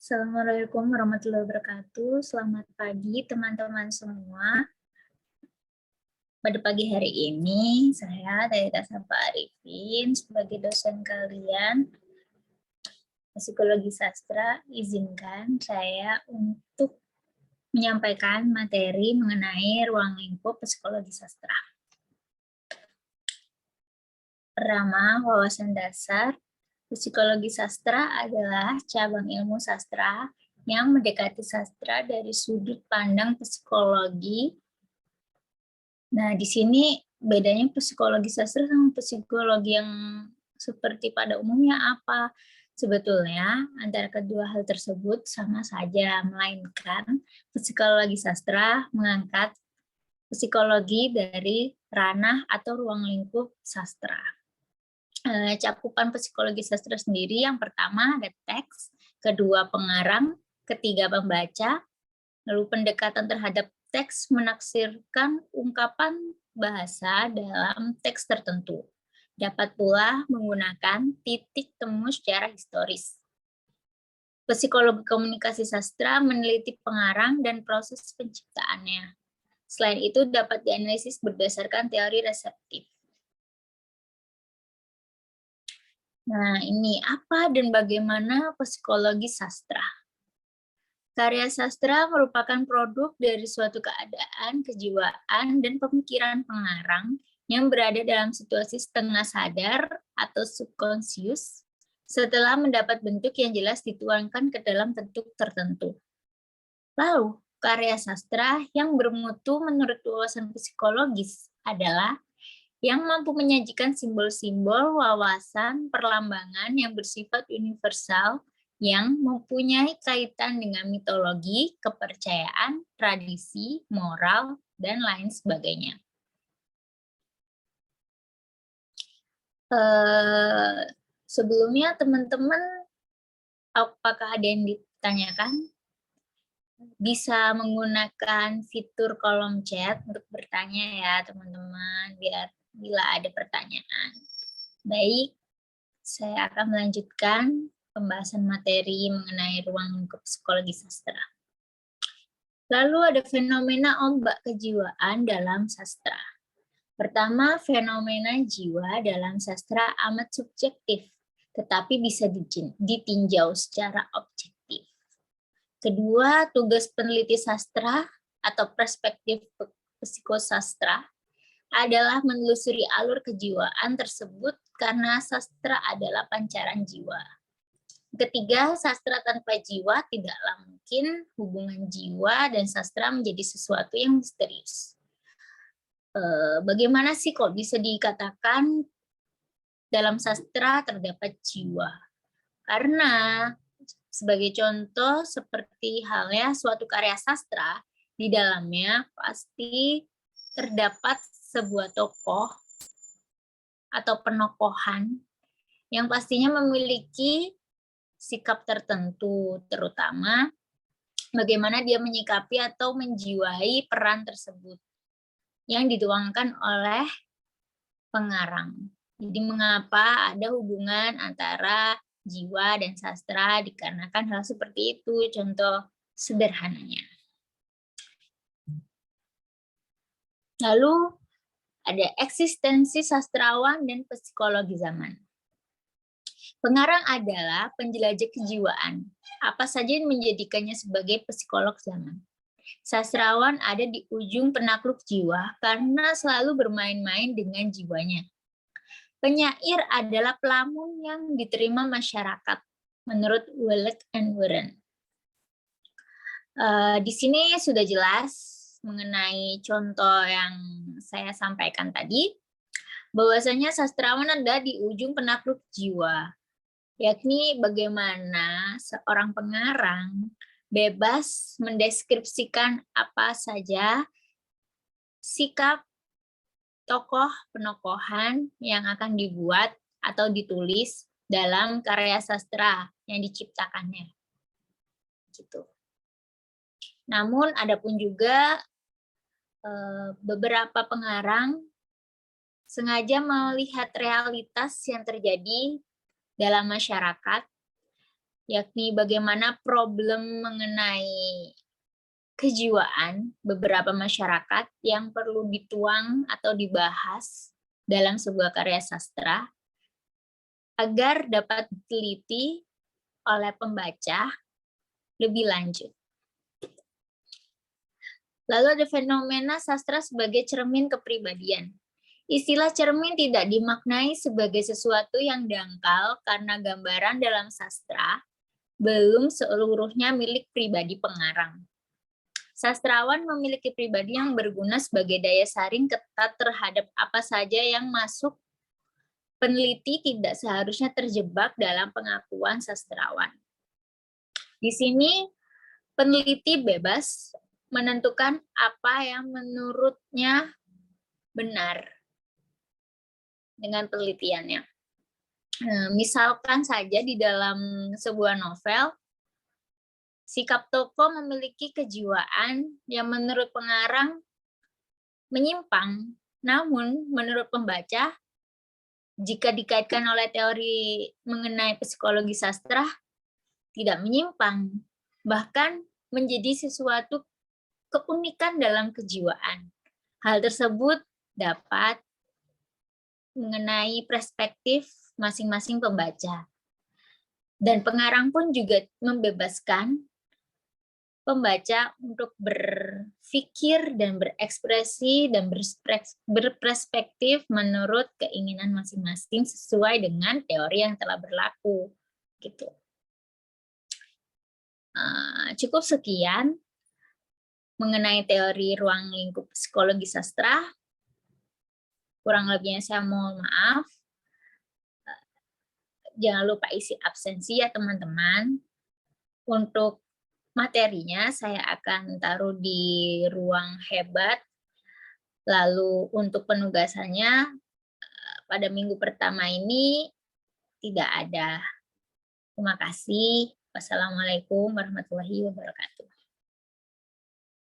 Assalamualaikum warahmatullahi wabarakatuh. Selamat pagi teman-teman semua. Pada pagi hari ini, saya dari Tasapa Arifin sebagai dosen kalian Psikologi Sastra, izinkan saya untuk menyampaikan materi mengenai ruang lingkup Psikologi Sastra. Pertama, wawasan dasar. Psikologi sastra adalah cabang ilmu sastra yang mendekati sastra dari sudut pandang psikologi. Nah, di sini bedanya psikologi sastra sama psikologi yang seperti pada umumnya apa? Sebetulnya antara kedua hal tersebut sama saja, melainkan psikologi sastra mengangkat psikologi dari ranah atau ruang lingkup sastra. Cakupan psikologi sastra sendiri yang pertama ada teks, kedua pengarang, ketiga pembaca, lalu pendekatan terhadap teks menaksirkan ungkapan bahasa dalam teks tertentu. Dapat pula menggunakan titik temu secara historis. Psikologi komunikasi sastra meneliti pengarang dan proses penciptaannya. Selain itu dapat dianalisis berdasarkan teori reseptif. Nah, ini apa dan bagaimana psikologi sastra? Karya sastra merupakan produk dari suatu keadaan, kejiwaan, dan pemikiran pengarang yang berada dalam situasi setengah sadar atau subconscious setelah mendapat bentuk yang jelas dituangkan ke dalam bentuk tertentu. Lalu, karya sastra yang bermutu menurut wawasan psikologis adalah yang mampu menyajikan simbol-simbol, wawasan, perlambangan yang bersifat universal, yang mempunyai kaitan dengan mitologi, kepercayaan, tradisi, moral, dan lain sebagainya. Sebelumnya, teman-teman, apakah ada yang ditanyakan? Bisa menggunakan fitur kolom chat untuk bertanya ya, teman-teman, biar bila ada pertanyaan. Baik, saya akan melanjutkan pembahasan materi mengenai ruang lingkup psikologi sastra. Lalu ada fenomena ombak kejiwaan dalam sastra. Pertama, fenomena jiwa dalam sastra amat subjektif, tetapi bisa ditinjau secara objektif. Kedua, tugas peneliti sastra atau perspektif psikosastra adalah menelusuri alur kejiwaan tersebut karena sastra adalah pancaran jiwa. Ketiga, sastra tanpa jiwa tidaklah mungkin. Hubungan jiwa dan sastra menjadi sesuatu yang misterius. Bagaimana sih kok bisa dikatakan dalam sastra terdapat jiwa? Karena sebagai contoh seperti halnya suatu karya sastra, di dalamnya pasti terdapat sebuah tokoh atau penokohan yang pastinya memiliki sikap tertentu, terutama bagaimana dia menyikapi atau menjiwai peran tersebut yang dituangkan oleh pengarang. Jadi mengapa ada hubungan antara jiwa dan sastra dikarenakan hal seperti itu, contoh sederhananya. Lalu ada eksistensi sastrawan dan psikologi zaman. Pengarang adalah penjelajah kejiwaan. Apa saja yang menjadikannya sebagai psikolog zaman. Sastrawan ada di ujung penakluk jiwa karena selalu bermain-main dengan jiwanya. Penyair adalah pelamun yang diterima masyarakat, menurut Willett and Warren. Di sini sudah jelas mengenai contoh yang saya sampaikan tadi, bahwasanya sastrawan ada di ujung penakluk jiwa, yakni bagaimana seorang pengarang bebas mendeskripsikan apa saja sikap tokoh penokohan yang akan dibuat atau ditulis dalam karya sastra yang diciptakannya. Gitu. Namun ada pun juga beberapa pengarang sengaja melihat realitas yang terjadi dalam masyarakat yakni bagaimana problem mengenai kejiwaan beberapa masyarakat yang perlu dituang atau dibahas dalam sebuah karya sastra agar dapat diteliti oleh pembaca lebih lanjut. Lalu ada fenomena sastra sebagai cermin kepribadian. Istilah cermin tidak dimaknai sebagai sesuatu yang dangkal karena gambaran dalam sastra belum seluruhnya milik pribadi pengarang. Sastrawan memiliki pribadi yang berguna sebagai daya saring ketat terhadap apa saja yang masuk. Peneliti tidak seharusnya terjebak dalam pengakuan sastrawan. Di sini peneliti bebas menentukan apa yang menurutnya benar dengan penelitiannya. Misalkan saja di dalam sebuah novel, sikap tokoh memiliki kejiwaan yang menurut pengarang menyimpang, namun menurut pembaca, jika dikaitkan oleh teori mengenai psikologi sastra, tidak menyimpang, bahkan menjadi sesuatu keunikan dalam kejiwaan. Hal tersebut dapat mengenai perspektif masing-masing pembaca. Dan pengarang pun juga membebaskan pembaca untuk berpikir dan berekspresi dan berperspektif menurut keinginan masing-masing sesuai dengan teori yang telah berlaku. Gitu. Cukup sekian mengenai teori ruang lingkup psikologi sastra. Kurang lebihnya saya mohon maaf. Jangan lupa isi absensi ya teman-teman. Untuk materinya saya akan taruh di ruang hebat. Lalu untuk penugasannya pada minggu pertama ini tidak ada. Terima kasih. Wassalamualaikum warahmatullahi wabarakatuh.